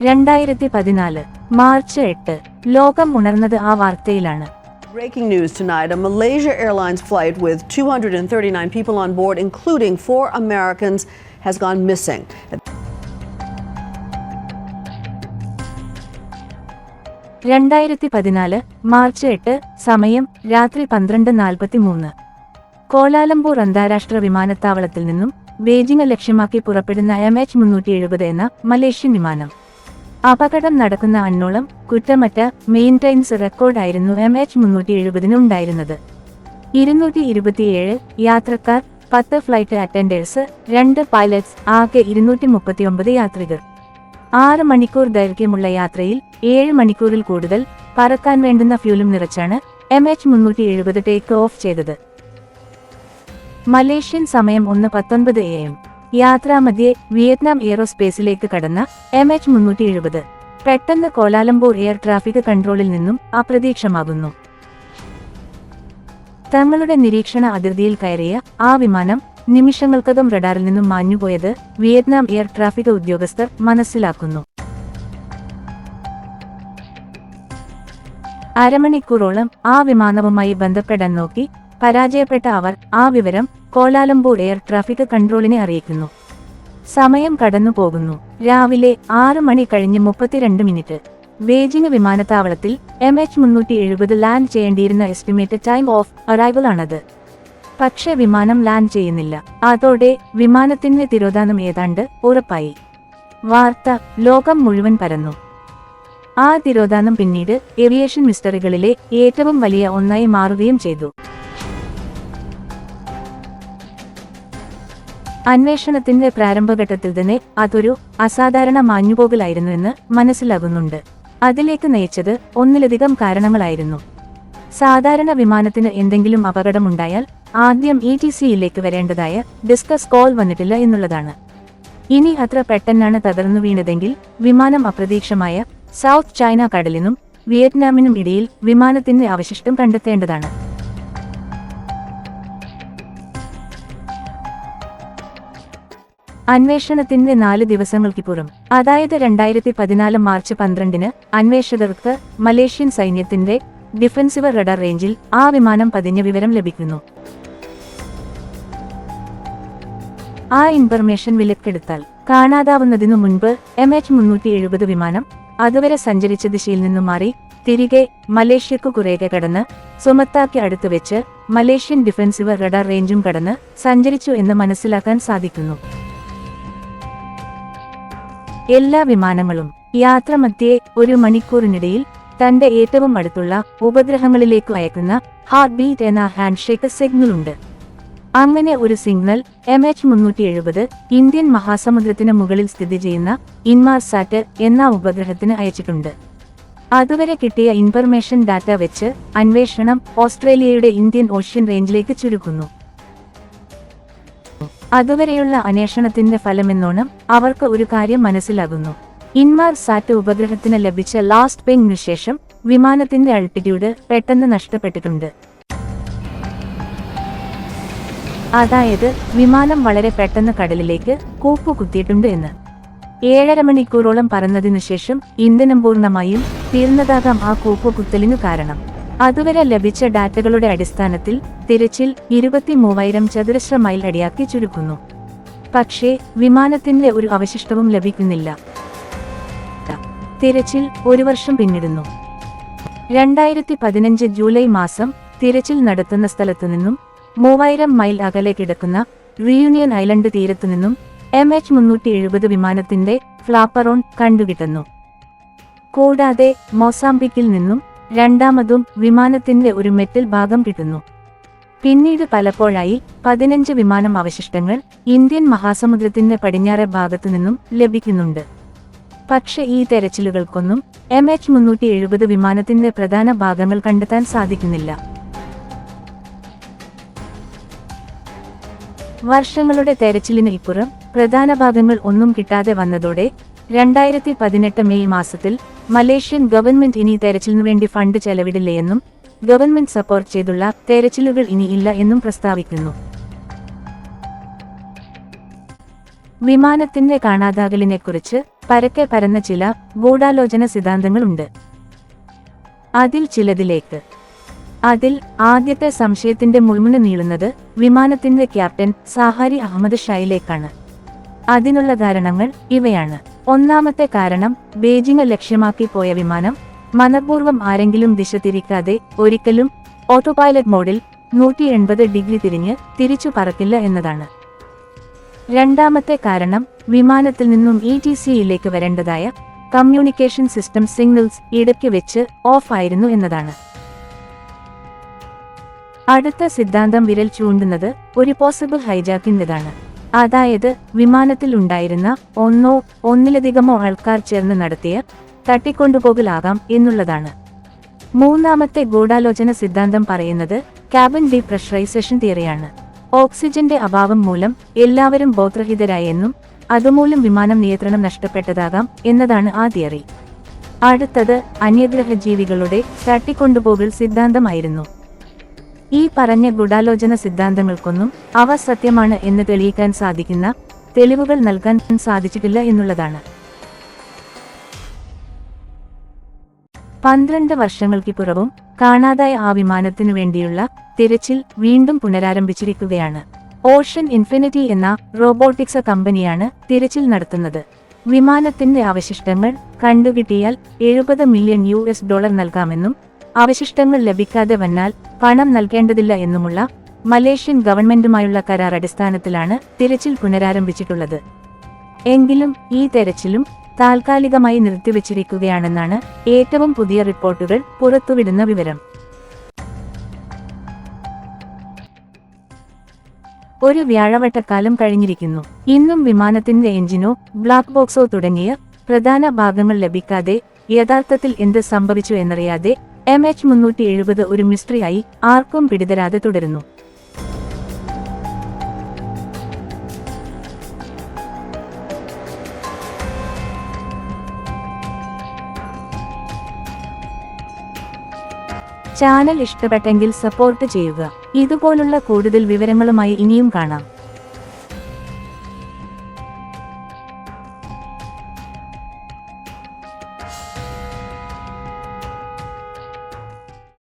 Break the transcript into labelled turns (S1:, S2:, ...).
S1: 2014 March 8 ലോകം ഉണർന്നത് ആ വാർത്തയിലാണ്.
S2: Breaking news tonight, a Malaysia Airlines flight with 239 people on board, including 4 Americans, has gone missing.
S1: 2014 March 8 സമയം രാത്രി 12:43. കോലാലംപൂർ അന്താരാഷ്ട്ര വിമാനത്താവളത്തിൽ നിന്നും ബീജിംഗ് ലക്ഷ്യമാക്കി പുറപ്പെടുന്ന MH370 എന്ന മലേഷ്യൻ വിമാനം. അപകടം നടക്കുന്ന അന്നോളം കുറ്റമറ്റ മെയിൻറ്റൈൻസ് റെക്കോർഡായിരുന്നു MH370 ഉണ്ടായിരുന്നത്. 227 യാത്രക്കാർ, 10 ഫ്ലൈറ്റ് അറ്റൻഡേഴ്സ്, 2 പൈലറ്റ്സ്, ആകെ 239 യാത്രികർ. 6 മണിക്കൂർ ദൈർഘ്യമുള്ള യാത്രയിൽ 7 മണിക്കൂറിൽ കൂടുതൽ പറക്കാൻ വേണ്ടുന്ന ഫ്യൂലും നിറച്ചാണ് MH370 ടേക്ക് ഓഫ് ചെയ്തത്. മലേഷ്യൻ സമയം 1:19 AM. യാത്രാമധ്യേ വിയറ്റ്നാം എയറോസ്പേസിലേക്ക് കടന്ന MH370 പെട്ടെന്ന് കോലാലംപൂർ എയർ ട്രാഫിക് കൺട്രോളിൽ നിന്നും അപ്രത്യക്ഷമാകുന്നു. തങ്ങളുടെ നിരീക്ഷണ അതിർത്തിയിൽ കയറിയ ആ വിമാനം നിമിഷങ്ങൾക്കകം റഡാറിൽ നിന്നും മാഞ്ഞുപോയത് വിയറ്റ്നാം എയർ ട്രാഫിക് ഉദ്യോഗസ്ഥർ മനസ്സിലാക്കുന്നു. അരമണിക്കൂറോളം ആ വിമാനവുമായി ബന്ധപ്പെടാൻ നോക്കി പരാജയപ്പെട്ട അവർ ആ വിവരം കോലാലംപൂർ എയർ ട്രാഫിക് കൺട്രോളിനെ അറിയിക്കുന്നു. സമയം കടന്നു പോകുന്നു. രാവിലെ 6 മണി കഴിഞ്ഞ് 32 മിനിറ്റ്. ബീജിംഗ് വിമാനത്താവളത്തിൽ MH370 ലാൻഡ് ചെയ്യേണ്ടിയിരുന്ന എസ്റ്റിമേറ്റഡ് ടൈം ഓഫ് അറൈവൽ ആണത്. പക്ഷേ വിമാനം ലാൻഡ് ചെയ്യുന്നില്ല. അതോടെ വിമാനത്തിന്റെ തിരോധാനം ഏതാണ്ട് ഉറപ്പായി. വാർത്ത ലോകം മുഴുവൻ പരന്നു. ആ തിരോധാനം പിന്നീട് ഏവിയേഷൻ മിസ്റ്ററികളിലെ ഏറ്റവും വലിയ ഒന്നായി മാറുകയും ചെയ്തു. അന്വേഷണത്തിന്റെ പ്രാരംഭഘട്ടത്തിൽ തന്നെ അതൊരു അസാധാരണ മാഞ്ഞുപോകലായിരുന്നു എന്ന് മനസ്സിലാകുന്നുണ്ട്. അതിലേക്ക് നയിച്ചത് ഒന്നിലധികം കാരണങ്ങളായിരുന്നു. സാധാരണ വിമാനത്തിന് എന്തെങ്കിലും അപകടമുണ്ടായാൽ ആദ്യം ETCയിലേക്ക് വരേണ്ടതായ ഡിസ്കസ് കോൾ വന്നിട്ടില്ല എന്നുള്ളതാണ്. ഇനി അത്ര പെട്ടെന്നാണ് തകർന്നു വീണതെങ്കിൽ വിമാനം അപ്രതീക്ഷമായ സൗത്ത് ചൈന കടലിനും വിയറ്റ്നാമിനും ഇടയിൽ വിമാനത്തിന്റെ അവശിഷ്ടം കണ്ടെത്തേണ്ടതാണ്. അന്വേഷണത്തിന്റെ 4 ദിവസങ്ങൾക്കിപ്പുറം, അതായത് 2014 മാർച്ച് 12-ന് അന്വേഷകർക്ക് മലേഷ്യൻ സൈന്യത്തിന്റെ ഡിഫൻസീവ് റഡാർ റേഞ്ചിൽ ആ വിമാനം പതിഞ്ഞ വിവരം ലഭിക്കുന്നു. ആ ഇൻഫർമേഷൻ വിലക്കെടുത്താൽ കാണാതാവുന്നതിനു മുൻപ് MH370 വിമാനം അതുവരെ സഞ്ചരിച്ച ദിശയിൽ നിന്നും മാറി തിരികെ മലേഷ്യക്കു കുറേക്കെ കടന്ന് സുമത്താക്ക് അടുത്ത് വെച്ച് മലേഷ്യൻ ഡിഫൻസീവ് റഡാർ റേഞ്ചും കടന്ന് സഞ്ചരിച്ചു എന്ന് മനസ്സിലാക്കാൻ സാധിക്കുന്നു. എല്ലാ വിമാനങ്ങളും യാത്രാമധ്യേ 1 മണിക്കൂറിനിടയിൽ തന്റെ ഏറ്റവും അടുത്തുള്ള ഉപഗ്രഹങ്ങളിലേക്ക് അയക്കുന്ന ഹാർട്ട് ബീറ്റ് എന്ന ഹാൻഡ്ഷേക്ക് സിഗ്നൽ ഉണ്ട്. അങ്ങനെ ഒരു സിഗ്നൽ MH370 ഇന്ത്യൻ മഹാസമുദ്രത്തിന് മുകളിൽ സ്ഥിതി ചെയ്യുന്ന ഇൻമാർസാറ്റ് എന്ന ഉപഗ്രഹത്തിന് അയച്ചിട്ടുണ്ട്. അതുവരെ കിട്ടിയ ഇൻഫർമേഷൻ ഡാറ്റ വെച്ച് അന്വേഷണം ഓസ്ട്രേലിയയുടെ ഇന്ത്യൻ ഓഷ്യൻ റേഞ്ചിലേക്ക് ചുരുക്കുന്നു. അതുവരെയുള്ള അന്വേഷണത്തിന്റെ ഫലമെന്നോണം അവർക്ക് ഒരു കാര്യം മനസ്സിലാകുന്നു. ഇൻമാർസാറ്റ് ഉപഗ്രഹത്തിന് ലഭിച്ച ലാസ്റ്റ് പിങ്ങിനു ശേഷം വിമാനത്തിന്റെ ആൾട്ടിറ്റ്യൂഡ് പെട്ടെന്ന് നഷ്ടപ്പെട്ടിട്ടുണ്ട്. അതായത് വിമാനം വളരെ പെട്ടെന്ന് കടലിലേക്ക് കൂപ്പുകുത്തിയിട്ടുണ്ട് എന്ന്. 7.5 മണിക്കൂറോളം പറന്നതിനു ശേഷം ഇന്ധനം പൂർണ്ണമായും തീർന്നതാകാം ആ കൂപ്പുകുത്തലിനു കാരണം. അതുവരെ ലഭിച്ച ഡാറ്റകളുടെ അടിസ്ഥാനത്തിൽ തിരച്ചിൽ 23,000 ചതുരശ്ര മൈൽ അടിയാക്കി ചുരുക്കുന്നു. പക്ഷേ വിമാനത്തിന്റെ ഒരു അവശിഷ്ടവും ലഭിക്കുന്നില്ല. തിരച്ചിൽ 1 വർഷം പിന്നിടുന്നു. 2015 ജൂലൈ മാസം തിരച്ചിൽ നടത്തുന്ന സ്ഥലത്തുനിന്നും 3000 മൈൽ അകലെ കിടക്കുന്ന റിയൂണിയൻ ഐലൻഡ് തീരത്തുനിന്നും MH370 വിമാനത്തിന്റെ ഫ്ലാപ്പറോൺ കണ്ടുകിട്ടുന്നു. കൂടാതെ മൊസാംബിക്കിൽ നിന്നും രണ്ടാമതും വിമാനത്തിന്റെ ഒരു മെറ്റൽ ഭാഗം കിട്ടുന്നു. പിന്നീട് പലപ്പോഴായി 15 വിമാനം അവശിഷ്ടങ്ങൾ ഇന്ത്യൻ മഹാസമുദ്രത്തിന്റെ പടിഞ്ഞാറെ ഭാഗത്തു നിന്നും ലഭിക്കുന്നുണ്ട്. പക്ഷേ ഈ തെരച്ചിലുകൾക്കൊന്നും MH370 വിമാനത്തിന്റെ പ്രധാന ഭാഗങ്ങൾ കണ്ടെത്താൻ സാധിക്കുന്നില്ല. വർഷങ്ങളുടെ തെരച്ചിലിന് ഇപ്പുറം പ്രധാന ഭാഗങ്ങൾ ഒന്നും കിട്ടാതെ വന്നതോടെ 2018 മെയ് മാസത്തിൽ മലേഷ്യൻ ഗവൺമെന്റ് ഇനി തെരച്ചിലിനു വേണ്ടി ഫണ്ട് ചെലവിടില്ലെന്നും ഗവൺമെന്റ് സപ്പോർട്ട് ചെയ്തുള്ള തെരച്ചിലുകൾ ഇനിയില്ല എന്നും പ്രസ്താവിക്കുന്നു. വിമാനത്തിന്റെ കാണാതാകലിനെക്കുറിച്ച് പരക്കെ പരന്ന ചില ഗൂഢാലോചന സിദ്ധാന്തങ്ങളുണ്ട്. അതിൽ ചിലതിലേക്ക്. അതിൽ ആദ്യത്തെ സംശയത്തിന്റെ മുൾമുന നീളുന്നത് വിമാനത്തിന്റെ ക്യാപ്റ്റൻ സാഹാരി അഹമ്മദ് ഷായിലേക്കാണ്. അതിനുള്ള കാരണങ്ങൾ ഇവയാണ്. ഒന്നാമത്തെ കാരണം, ബീജിംഗ് ലക്ഷ്യമാക്കി പോയ വിമാനം മനഃപൂർവ്വം ആരെങ്കിലും ദിശ തിരിക്കാതെ ഒരിക്കലും ഓട്ടോപൈലറ്റ് മോഡിൽ 180 ഡിഗ്രി തിരിഞ്ഞ് തിരിച്ചു പറക്കില്ല എന്നതാണ്. രണ്ടാമത്തെ കാരണം, വിമാനത്തിൽ നിന്നും ETCയിലേക്ക് വരേണ്ടതായ കമ്മ്യൂണിക്കേഷൻ സിസ്റ്റം സിഗ്നൽസ് ഇടയ്ക്ക് വെച്ച് ഓഫ് ആയിരുന്നു എന്നതാണ്. അടുത്ത സിദ്ധാന്തം വിരൽ ചൂണ്ടുന്നത് ഒരു പോസിബിൾ ഹൈജാക്കിൻ്റെതാണ്. അതായത് വിമാനത്തിൽ ഉണ്ടായിരുന്ന ഒന്നോ ഒന്നിലധികമോ ആൾക്കാർ ചേർന്ന് നടത്തിയ തട്ടിക്കൊണ്ടുപോകലാകാം എന്നുള്ളതാണ്. മൂന്നാമത്തെ ഗൂഢാലോചന സിദ്ധാന്തം പറയുന്നത് ക്യാബിൻ ഡീപ്രഷറൈസേഷൻ തിയറിയാണ്. ഓക്സിജന്റെ അഭാവം മൂലം എല്ലാവരും ബോധരഹിതരായെന്നും അതുമൂലം വിമാനം നിയന്ത്രണം നഷ്ടപ്പെട്ടതാകാം എന്നതാണ് ആ തിയറി. അടുത്തത് അന്യഗ്രഹജീവികളുടെ തട്ടിക്കൊണ്ടുപോകൽ സിദ്ധാന്തമായിരുന്നു. ഈ പറഞ്ഞ ഗൂഢാലോചന സിദ്ധാന്തങ്ങൾക്കൊന്നും അവ സത്യമാണ് എന്ന് തെളിയിക്കാൻ സാധിക്കുന്ന തെളിവുകൾ നൽകാൻ സാധിച്ചിട്ടില്ല എന്നുള്ളതാണ്. 12 വർഷങ്ങൾക്കിപ്പുറവും കാണാതായ ആ വിമാനത്തിനു വേണ്ടിയുള്ള തിരച്ചിൽ വീണ്ടും പുനരാരംഭിച്ചിരിക്കുകയാണ്. ഓഷൻ ഇൻഫിനിറ്റി എന്ന റോബോട്ടിക്സ് കമ്പനിയാണ് തിരച്ചിൽ നടത്തുന്നത്. വിമാനത്തിന്റെ അവശിഷ്ടങ്ങൾ കണ്ടുകിട്ടിയാൽ $70 മില്യൺ നൽകാമെന്നും അവശിഷ്ടങ്ങൾ ലഭിക്കാതെ വന്നാൽ പണം നൽകേണ്ടതില്ല എന്നുമുള്ള മലേഷ്യൻ ഗവൺമെന്റുമായുള്ള കരാർ അടിസ്ഥാനത്തിലാണ് തിരച്ചിൽ പുനരാരംഭിച്ചിട്ടുള്ളത്. എങ്കിലും ഈ തെരച്ചിലും താൽക്കാലികമായി നിർത്തിവച്ചിരിക്കുകയാണെന്നാണ് ഏറ്റവും പുതിയ റിപ്പോർട്ടുകൾ പുറത്തുവിടുന്ന വിവരം. ഒരു വ്യാഴവട്ടക്കാലം കഴിഞ്ഞിരിക്കുന്നു. ഇന്നും വിമാനത്തിന്റെ എഞ്ചിനോ ബ്ലാക്ക് ബോക്സോ തുടങ്ങിയ പ്രധാന ഭാഗങ്ങൾ ലഭിക്കാതെ യഥാർത്ഥത്തിൽ എന്ത് സംഭവിച്ചു എന്നറിയാതെ MH370 ഒരു മിസ്റ്ററിയായി ആർക്കും പിടിതരാതെ തുടരുന്നു. ചാനൽ ഇഷ്ടപ്പെട്ടെങ്കിൽ സപ്പോർട്ട് ചെയ്യുക. ഇതുപോലുള്ള കൂടുതൽ വിവരങ്ങളുമായി ഇനിയും കാണാം.